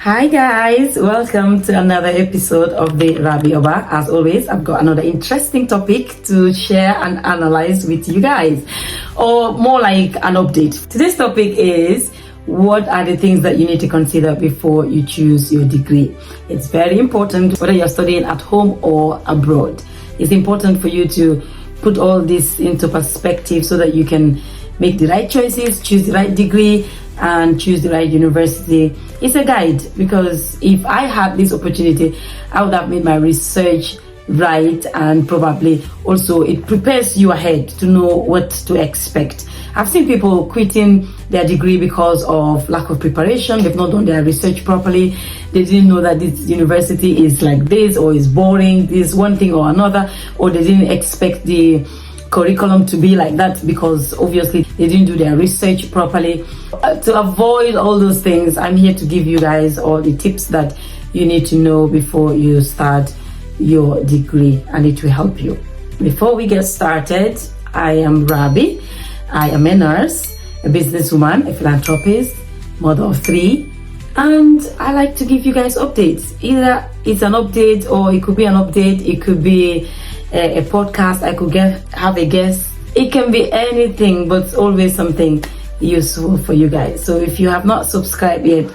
Hi guys, welcome to another episode of the Rabi Oba. As always, I've got another interesting topic to share and analyze with you guys, or more like an update. Today's topic is what are the things that you need to consider before you choose your degree. It's very important whether you're studying at home or abroad. It's important for you to put all this into perspective so that you can make the right choices, choose the right degree, and choose the right university. It's a guide, because if I had this opportunity, I would have made my research right, and probably also it prepares you ahead to know what to expect. I've seen people quitting their degree because of lack of preparation. They've not done their research properly. They didn't know that this university is like this, or is boring, this one thing or another, or they didn't expect the curriculum to be like that because obviously they didn't do their research properly. To avoid all those things, I'm here to give you guys all the tips that you need to know before you start your degree, and it will help you. Before we get started, I am Rabi. I am a nurse, a businesswoman, a philanthropist, mother of 3, and I like to give you guys updates. Either it's an update, or it could be an update, it could be a podcast, I could have a guest. It can be anything, but always something useful for you guys. So if you have not subscribed yet,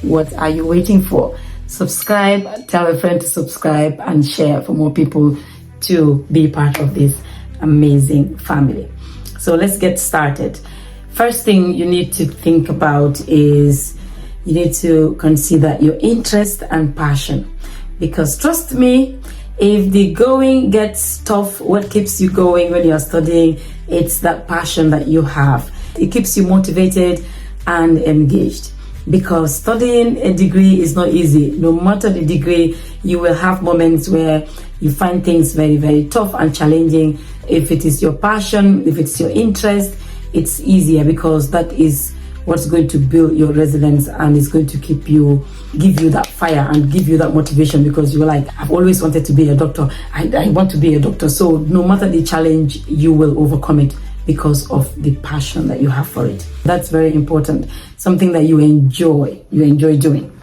what are you waiting for? Subscribe, tell a friend to subscribe, and share for more people to be part of this amazing family. So let's get started. First thing you need to think about is you need to consider your interest and passion, because trust me, if the going gets tough, what keeps you going when you're studying, it's that passion that you have. It keeps you motivated and engaged, because studying a degree is not easy. No matter the degree, you will have moments where you find things very, very tough and challenging. If it is your passion, if it's your interest, it's easier, because that is what's going to build your resilience, and it's going to give you that fire and give you that motivation, because you're like, I've always wanted to be a doctor. I want to be a doctor. So no matter the challenge, you will overcome it because of the passion that you have for it. That's very important. Something that you enjoy doing.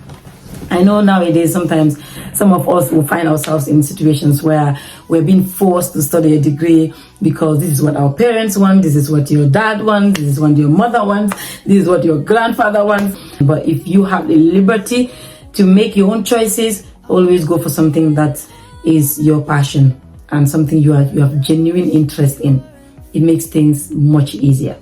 I know nowadays sometimes some of us will find ourselves in situations where we're being forced to study a degree because this is what our parents want, this is what your dad wants, this is what your mother wants, this is what your grandfather wants. But if you have the liberty to make your own choices, always go for something that is your passion and something you have genuine interest in. It makes things much easier.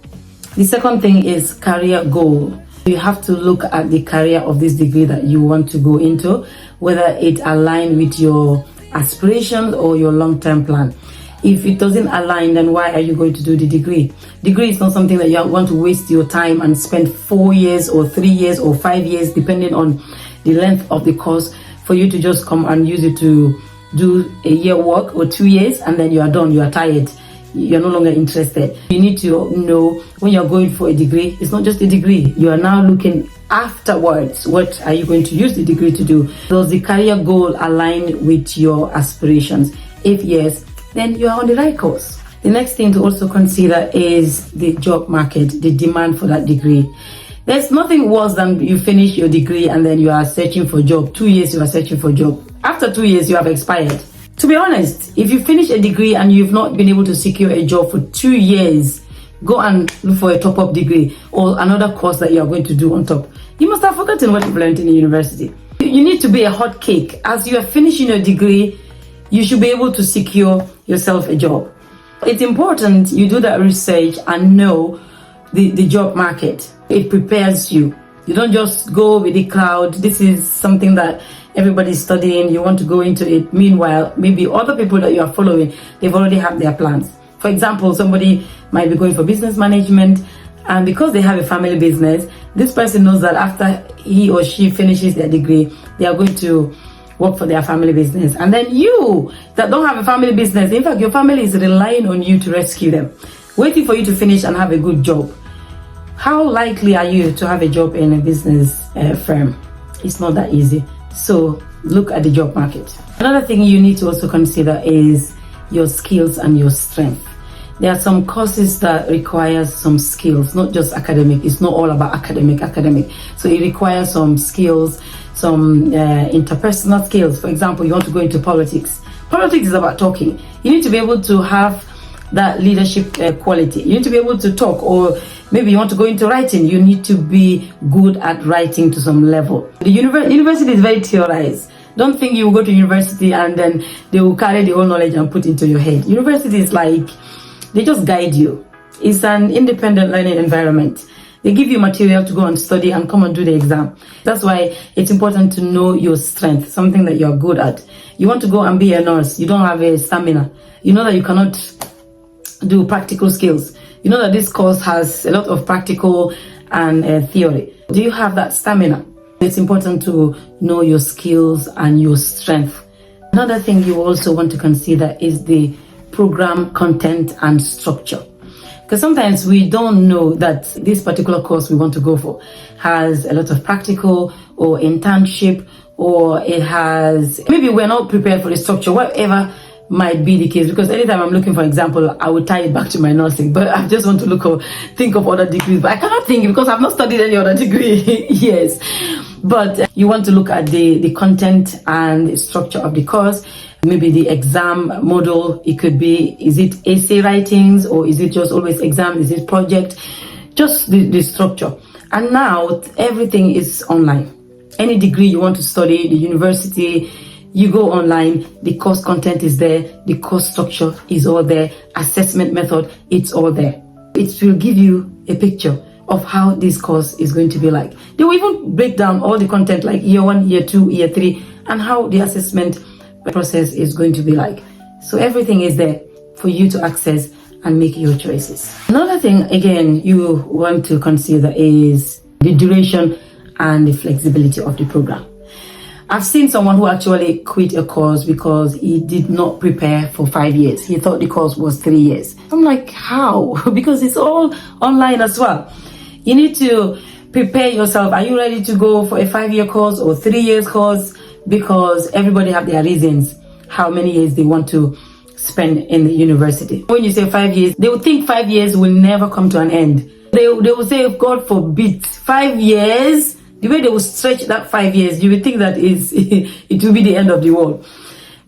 The second thing is career goal. You have to look at the career of this degree that you want to go into, whether it aligns with your aspirations or your long-term plan. If it doesn't align, then why are you going to do the degree? Degree is not something that you want to waste your time and spend 4 years or 3 years or 5 years, depending on the length of the course, for you to just come and use it to do a year work or 2 years, and then you are done, you are tired. You're no longer interested. You need to know when you're going for a degree, it's not just a degree. You are now looking afterwards. What are you going to use the degree to do? Does the career goal align with your aspirations? If yes, then you are on the right course. The next thing to also consider is the job market, the demand for that degree. There's nothing worse than you finish your degree and then you are searching for a job. 2 years you are searching for a job. After 2 years you have expired. To be honest, if you finish a degree and you've not been able to secure a job for 2 years, go and look for a top-up degree or another course that you are going to do on top. You must have forgotten what you've learned in the university. You need to be a hot cake. As you are finishing your degree, you should be able to secure yourself a job. It's important you do that research and know the job market. It prepares you. You don't just go with the crowd. This is something that everybody's studying, you want to go into it. Meanwhile, maybe other people that you are following, they've already have their plans. For example, somebody might be going for business management, and because they have a family business, this person knows that after he or she finishes their degree, they are going to work for their family business. And then you that don't have a family business, in fact, your family is relying on you to rescue them, waiting for you to finish and have a good job. How likely are you to have a job in a business firm? It's not that easy. So look at the job market. Another thing you need to also consider is your skills and your strength. There are some courses that require some skills, not just academic. It's not all about academic. So it requires some skills, some interpersonal skills. For example, you want to go into politics. Politics is about talking. You need to be able to have that leadership quality. You need to be able to talk, or maybe you want to go into writing. You need to be good at writing to some level. The university is very theorized. Don't think you will go to university and then they will carry the whole knowledge and put into your head. University is like, they just guide you. It's an independent learning environment. They give you material to go and study and come and do the exam. That's why it's important to know your strength, something that you're good at. You want to go and be a nurse, you don't have a stamina. You know that you cannot do practical skills. You know that this course has a lot of practical and theory. Do you have that stamina? It's important to know your skills and your strength. Another thing you also want to consider is the program content and structure. Because sometimes we don't know that this particular course we want to go for has a lot of practical or internship, or it has, maybe we're not prepared for the structure, whatever might be the case. Because anytime I'm looking for example, I would tie it back to my nursing, but I just want to think of other degrees, but I cannot think because I've not studied any other degree. Yes, but you want to look at the content and the structure of the course. Maybe the exam model, it could be, is it essay writings, or is it just always exam? Is it project? Just the structure. And now everything is online. Any degree you want to study, the university, you go online, the course content is there, the course structure is all there, assessment method, it's all there. It will give you a picture of how this course is going to be like. They will even break down all the content like year 1, year 2, year 3, and how the assessment process is going to be like. So everything is there for you to access and make your choices. Another thing, again, you want to consider is the duration and the flexibility of the program. I've seen someone who actually quit a course because he did not prepare for 5 years. He thought the course was 3 years. I'm like, how? Because it's all online as well. You need to prepare yourself. Are you ready to go for a 5-year course or 3 years course? Because everybody have their reasons how many years they want to spend in the university. When you say 5 years, they will think 5 years will never come to an end. They will say, God forbid, 5 years. The way they will stretch that 5 years, you will think that it will be the end of the world.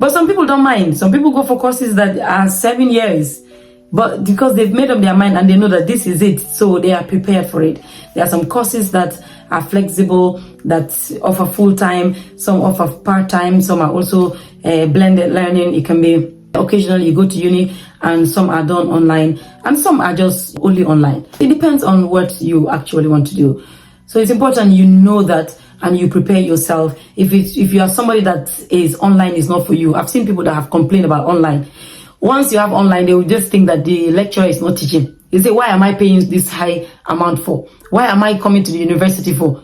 But some people don't mind. Some people go for courses that are 7 years. But because they've made up their mind and they know that this is it, so they are prepared for it. There are some courses that are flexible, that offer full-time, some offer part-time, some are also blended learning. It can be occasionally you go to uni, and some are done online, and some are just only online. It depends on what you actually want to do. So it's important you know that and you prepare yourself. If you are somebody that is online is not for you. I've seen people that have complained about online. Once you have online, they will just think that the lecturer is not teaching. They say, why am I paying this high amount for? Why am I coming to the university for?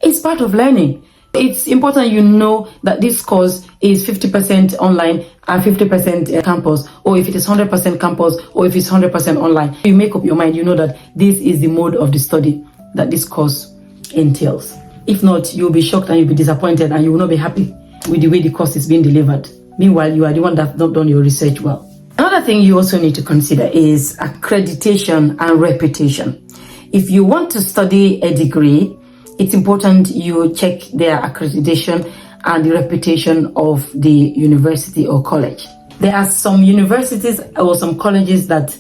It's part of learning. It's important you know that this course is 50% online and 50% campus, or if it is 100% campus, or if it's 100% online. You make up your mind, you know that this is the mode of the study that this course entails. If not, you'll be shocked and you'll be disappointed and you will not be happy with the way the course is being delivered. Meanwhile, you are the one that have not done your research well. Another thing you also need to consider is accreditation and reputation. If you want to study a degree, it's important you check their accreditation and the reputation of the university or college. There are some universities or some colleges that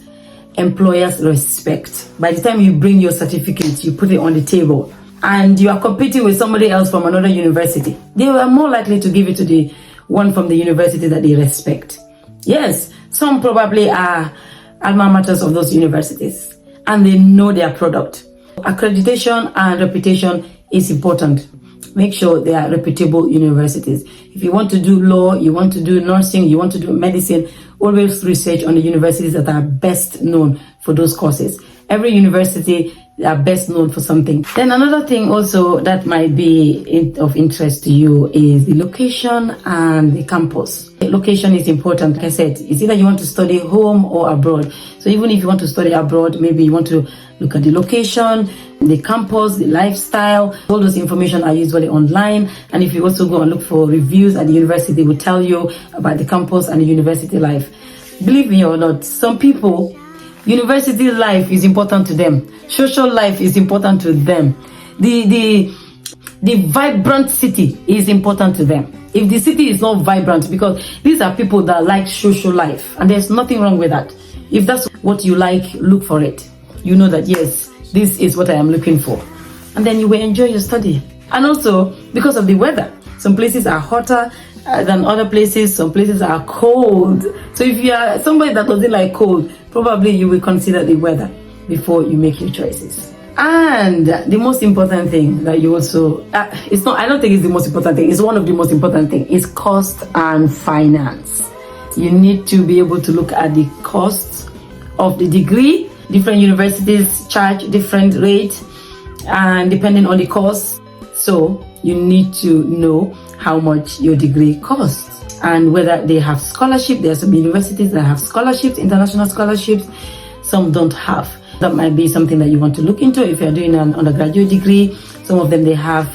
employers respect. By the time you bring your certificate, you put it on the table, and you are competing with somebody else from another university, they are more likely to give it to the one from the university that they respect. Yes, some probably are alma maters of those universities, and they know their product. Accreditation and reputation is important. Make sure they are reputable universities. If you want to do law, you want to do nursing, you want to do medicine, always research on the universities that are best known for those courses. Every university are best known for something. Then another thing also that might be of interest to you is the location and the campus. The location is important. Like I said, it's either you want to study home or abroad. So even if you want to study abroad, maybe you want to look at the location, the campus, the lifestyle. All those information are usually online. And if you also go and look for reviews at the university, they will tell you about the campus and the university life. believe me or not, some people, university life is important to them. Social life is important to them. The vibrant city is important to them. If the city is not vibrant, because these are people that like social life, and there's nothing wrong with that. If that's what you like, look for it. You know that, yes, this is what I am looking for. And then you will enjoy your study. And also, because of the weather, some places are hotter than other places, some places are cold. So if you are somebody that doesn't like cold, probably you will consider the weather before you make your choices. And the most important thing that you also, it's not, I don't think it's the most important thing, it's one of the most important things, is cost and finance. You need to be able to look at the costs of the degree. Different universities charge different rates, and depending on the course. So you need to know how much your degree costs and whether they have scholarship. There are some universities that have scholarships, international scholarships, some don't have. That might be something that you want to look into if you're doing an undergraduate degree. Some of them, they have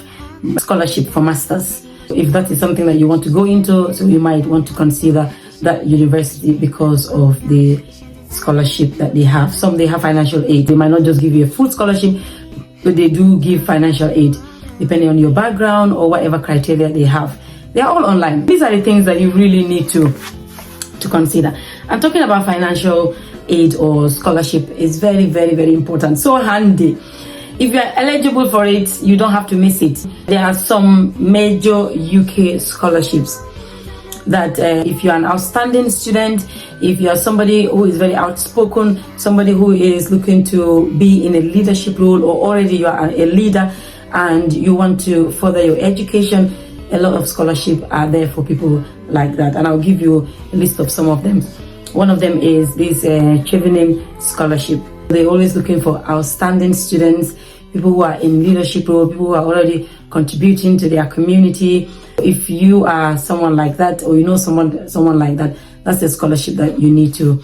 scholarship for masters. If that is something that you want to go into, so you might want to consider that university because of the scholarship that they have. Some, they have financial aid. They might not just give you a full scholarship, but they do give financial aid depending on your background or whatever criteria they have. They are all online. These are the things that you really need to consider. I'm talking about financial aid or scholarship is very, very, very important. So handy. If you are eligible for it, you don't have to miss it. There are some major UK scholarships that if you're an outstanding student, if you're somebody who is very outspoken, somebody who is looking to be in a leadership role, or already you are a leader and you want to further your education, a lot of scholarships are there for people like that. And I'll give you a list of some of them. One of them is this Chevening Scholarship. They're always looking for outstanding students, people who are in leadership role, people who are already contributing to their community. If you are someone like that, or you know someone like that, that's a scholarship that you need to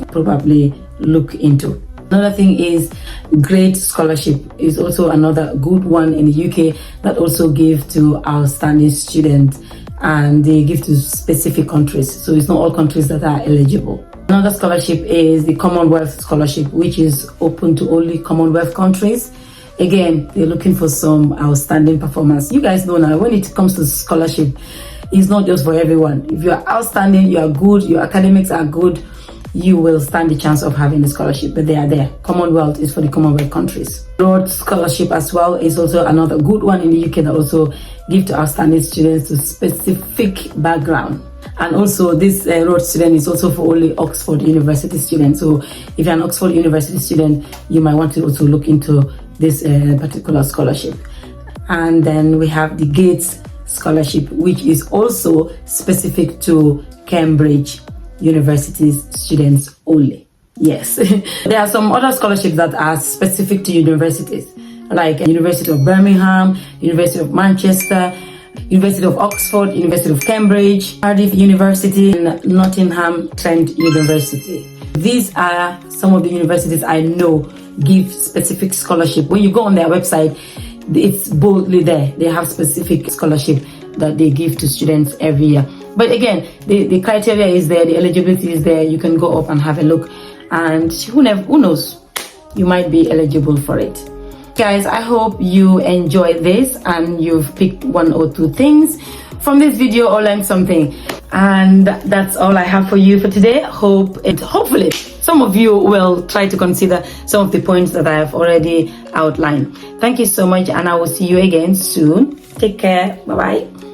probably look into. Another thing is Great Scholarship is also another good one in the UK that also give to outstanding students, and they give to specific countries. So it's not all countries that are eligible. Another scholarship is the Commonwealth Scholarship, which is open to only Commonwealth countries. Again, they're looking for some outstanding performance. You guys know now, when it comes to scholarship, it's not just for everyone. If you are outstanding, you are good, your academics are good, you will stand the chance of having a scholarship, but they are there. Commonwealth is for the Commonwealth countries. Rhodes Scholarship as well is also another good one in the UK that also give to outstanding students to specific background. And also this Rhodes student is also for only Oxford University students. So if you're an Oxford University student, you might want to also look into this particular scholarship. And then we have the Gates Scholarship, which is also specific to Cambridge University's students only. Yes. There are some other scholarships that are specific to universities, like University of Birmingham, University of Manchester, University of Oxford, University of Cambridge, Cardiff University, and Nottingham Trent University. These are some of the universities I know give specific scholarship. When you go on their website, it's boldly there. They have specific scholarship that they give to students every year. But again, the criteria is there, the eligibility is there. You can go up and have a look, and who knows, you might be eligible for it. Guys, I hope you enjoyed this and you've picked one or two things from this video or learned something. And that's all I have for you for today. Hopefully some of you will try to consider some of the points that I have already outlined. Thank you so much, and I will see you again soon. Take care. Bye bye.